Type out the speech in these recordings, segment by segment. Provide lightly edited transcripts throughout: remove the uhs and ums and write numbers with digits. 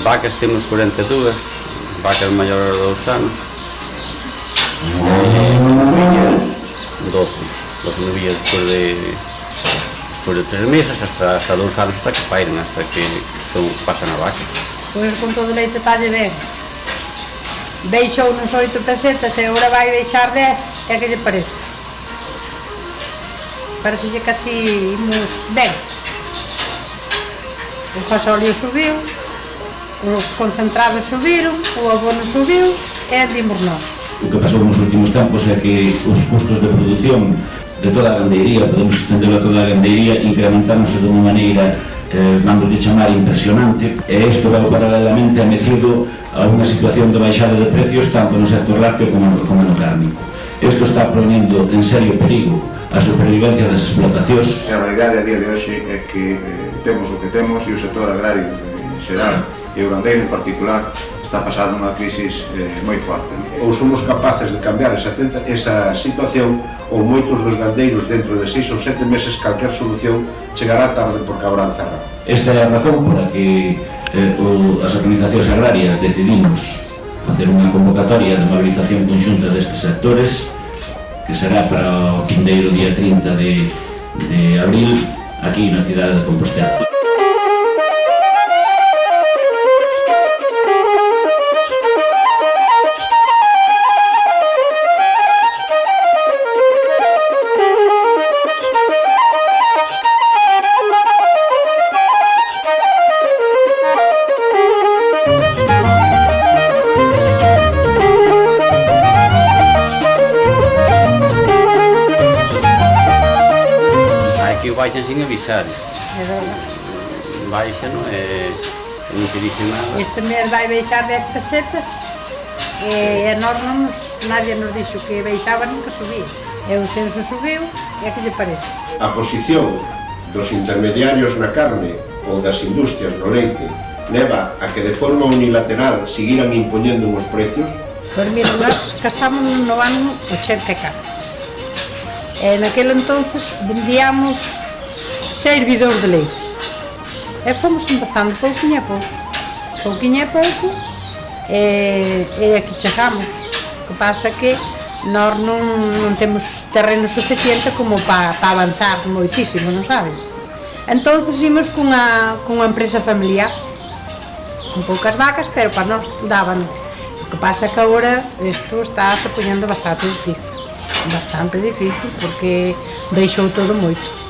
Vacas temos 42, vacas maiores de 2 anos, 12 novillas despois de 3 meses, hasta 2 anos, hasta que pairen, hasta que pasan a vaca. Pois con todo o leite talle ben. Baixou nos 8 pesetas e agora vai deixar 10, e que lle parece? Parecelle que así imos ben. O gasóleo subiu, os concentrados subiron, o abono subiu e andimos nós. O que pasou nos últimos tempos é que os custos de produción de toda a gandeiría, podemos estendelo a toda a gandeiría, incrementáronse de unha maneira, vamos de chamar, impresionante, e isto vai paralelamente amecido a unha situación de baixada de precios tanto no sector lácteo como no cárnico. Isto está poniendo en serio perigo a supervivencia das explotacións. A realidade a día de hoxe é que temos o que temos e o sector agrario en xeral e o gandeiro en particular está pasando unha crisis moi forte. Ou somos capaces de cambiar esa situación ou moitos dos gandeiros dentro de 6 ou 7 meses calquer solución chegará tarde porque habrán cerrado. Esta é a razón por a que as organizacións agrarias decidimos facer unha convocatoria de movilización conxunta destes sectores que será para o vindeiro día 30 de abril aquí na cidade de Compostela. Baixan sin avisar, baixan e non se dice nada. Este mes vai baixar 10 pesetas e nadie nos dixo que baixaba nin que subía. E o censo subiu e a que lle parece? A posición dos intermediarios na carne ou das industrias no leite leva a que de forma unilateral seguiran impoñendo uns precios? Pois mira, nós casamos no ano 84 e naquele entonces vendíamos 6 bidóns de leite e fomos empezando pouquinho a pouco e aquí chegamos. O que pasa que nós non temos terreno suficiente como para avanzar moitísimo, non sabes? Entonces imos cunha empresa familiar con poucas vacas, pero para nós daban. O que pasa que agora isto está se poñendo bastante difícil porque deixou todo moito.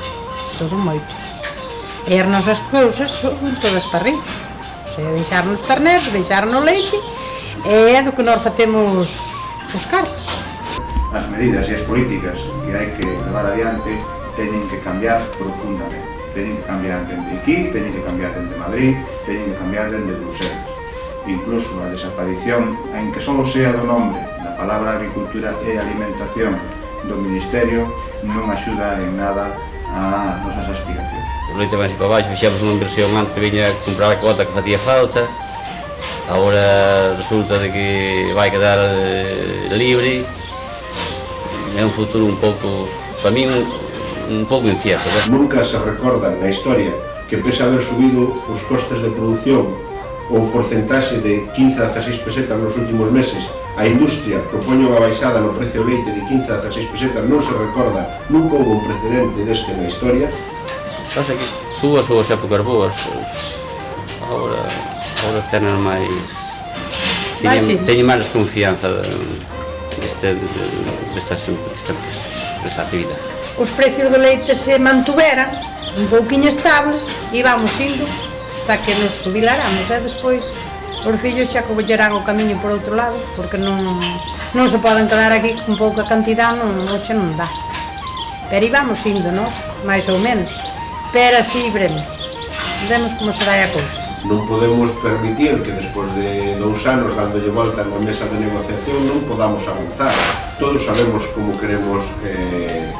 E as nosas cousas son todas para arriba. O sea, deixaron os terneros, deixaron o leite e é do que nós facemos os cartos. As medidas e as políticas que hai que levar adiante teñen que cambiar profundamente. Teñen que cambiar dende aquí, teñen que cambiar dende Madrid, teñen que cambiar dende Bruselas. Incluso a desaparición, en que só sea do nombre da palabra agricultura e alimentación do Ministerio, non axuda en nada a nosas aspiracións. O leite vai para baixo, fixemos unha inversión antes, viña a comprar a cota que facía falta, agora resulta de que vai quedar libre, é un futuro un pouco, para min, un pouco incierto. Nunca se recorda na historia que pese a haber subido os costes de produción ou porcentaxe de 15 a 16 pesetas nos últimos meses, a industria propoña unha baixada no precio do leite de 15 a 16 pesetas, non se recorda, nunca houve un precedente deste na historia. Pasa que tuvo as súas épocas boas, agora teñen máis... teñen máis desconfianza desta actividade. Os precios do leite se mantuveran un pouquinho estables e vamos indo hasta que nos jubilaramos e despois os fillos xa collerán o camiño por outro lado porque non se poden quedar aquí con pouca cantidad, hoxe non dá. Pero íbamos indo, non? Mais ou menos. Pero así veremos como será a cousa. Non podemos permitir que despois de 2 anos dándolle volta na mesa de negociación non podamos avanzar. todos sabemos como queremos,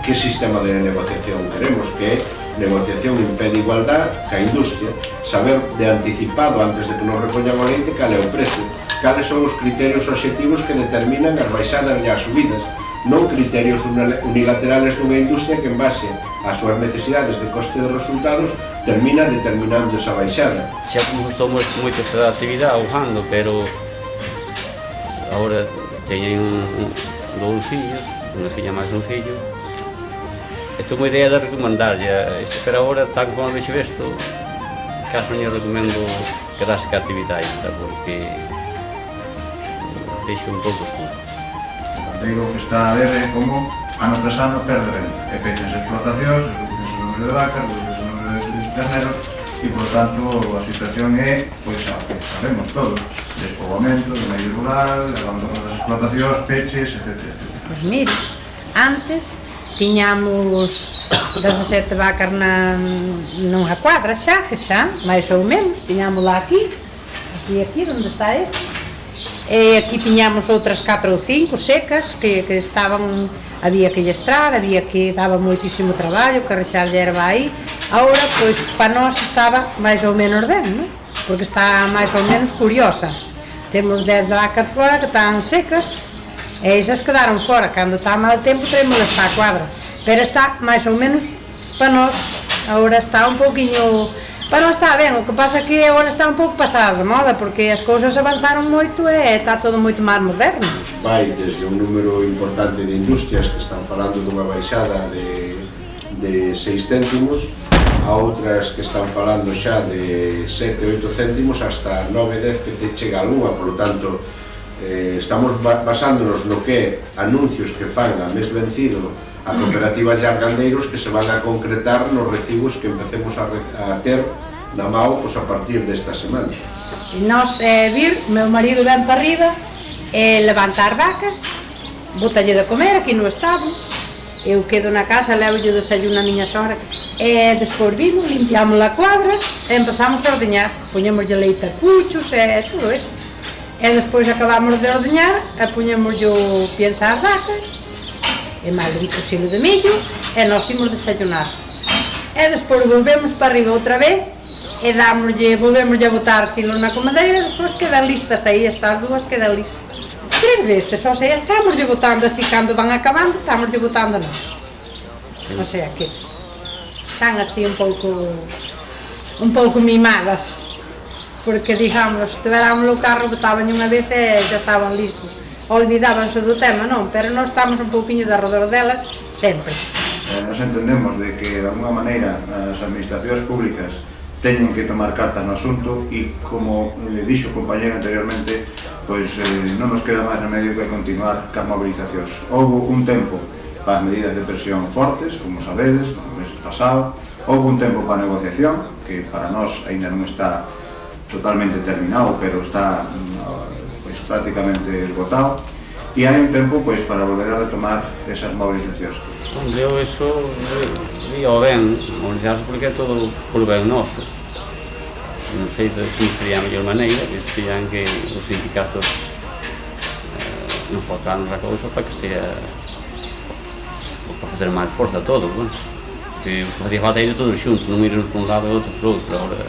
que sistema de negociación queremos, que é negociación en pé de igualdad ca industria, saber de anticipado antes de que nos repoñan o leite cal é o precio, cales son os criterios obxectivos que determinan as baixadas e as subidas, non criterios unilaterales dunha industria que en base ás súas necesidades de coste de resultados termina determinando esa baixada. Xa me gustou moito esa actividade ahogando, pero agora teñen dous fillos, unha filla máis un fillo. Estou unha idea de recomendarlle isto, pero agora, tal como vexo isto, caso non recomendo quedarse ca actividade esta, porque deixo un pouco escuro. O que está a ver é como ano tras ano perde renda, e pechanse explotacións, reducense o número de vacas, reducense o número de terneros, e, por tanto, a situación é, pois, a que sabemos todos, despoboamento do medio rural, abandono das explotacións, peches, etc. Pois mire, antes tiñamos 17 vacas nunha cuadra xa, máis ou menos, tiñamos lá aquí, onde está este. E aquí tiñamos outras 4 ou 5 secas que estaban, había que llestrar, había que daba moitísimo traballo, que rexar de erva aí. Agora, pois, para nós estaba máis ou menos ben, non? Porque está máis ou menos curiosa. Temos 10 vacas fora que están secas, e esas quedaron fora. Cando está mal tempo, traémolas para a cuadra. Pero está máis ou menos para nós. Agora está un pouquiño... Para non está ben, o que pasa é que agora está un pouco pasada de moda, porque as cousas avanzaron moito e está todo moito máis moderno. Vai desde un número importante de industrias que están falando dunha baixada de 6 céntimos a outras que están falando xa de 7 ou 8 céntimos hasta 9, 10 que te chega a lúa, por lo tanto estamos basándonos no que anuncios que fan a mes vencido a cooperativas de argandeiros que se van a concretar nos recibos que empecemos a ter na mao a partir desta semana. Nos vir, meu marido ven para arriba, levanta as vacas, botalle de comer aquí no estábulo, eu quedo na casa, levo-lle o desayuno a miña sogra, e despois vimos, limpiamos a cuadra e empezamos a ordeñar, poñémoslle leite a cuchos e todo eso. E despois acabamos de ordeñar e poñémoslle o piensa as vacas, e máis un cocilo de millo, e nós imos desayunar. E despois volvemos para arriba outra vez, e volvemos a botar silo na comadeira, e despois quedan listas aí, estas dúas quedan listas. 3 veces, ou sea, estamos botando así, cando van acabando, estamos botando nós. O sea que están así un pouco mimadas, porque, digamos, se tiveramos o carro, botaban unha vez e já estaban listos. Olvidábanse do tema, non, pero nós estamos un pouquinho de arredor delas sempre. Nos entendemos de que, de alguna maneira, as administracións públicas teñen que tomar cartas no asunto e, como dixo o compañero anteriormente, pois non nos queda máis remedio que continuar cas mobilizacións. Houve un tempo para medidas de presión fortes, como sabedes, no mes pasado, houve un tempo para a negociación, que para nós ainda non está totalmente terminado, pero está prácticamente esgotado, e hai un tempo pois para volver a retomar esas movilizacións. Eu eso digo ben, movilizarse porque é todo por ben noso. Non sei de como sería a mellor maneira, que serían que os sindicatos enfocaron a cousa para que sea para fazer máis forza a todos, bueno. Que facía falta ir todos xuntos, non irnos por un lado e outro por outro, agora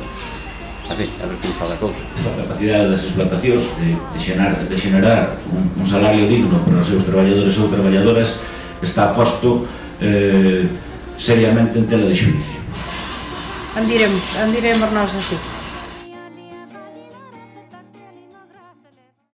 así, a ver como está a cousa. A capacidade das explotacións de xenerar un salario digno para os seus traballadores ou traballadoras está posto seriamente en tela de xuicio. Andiremos nós así.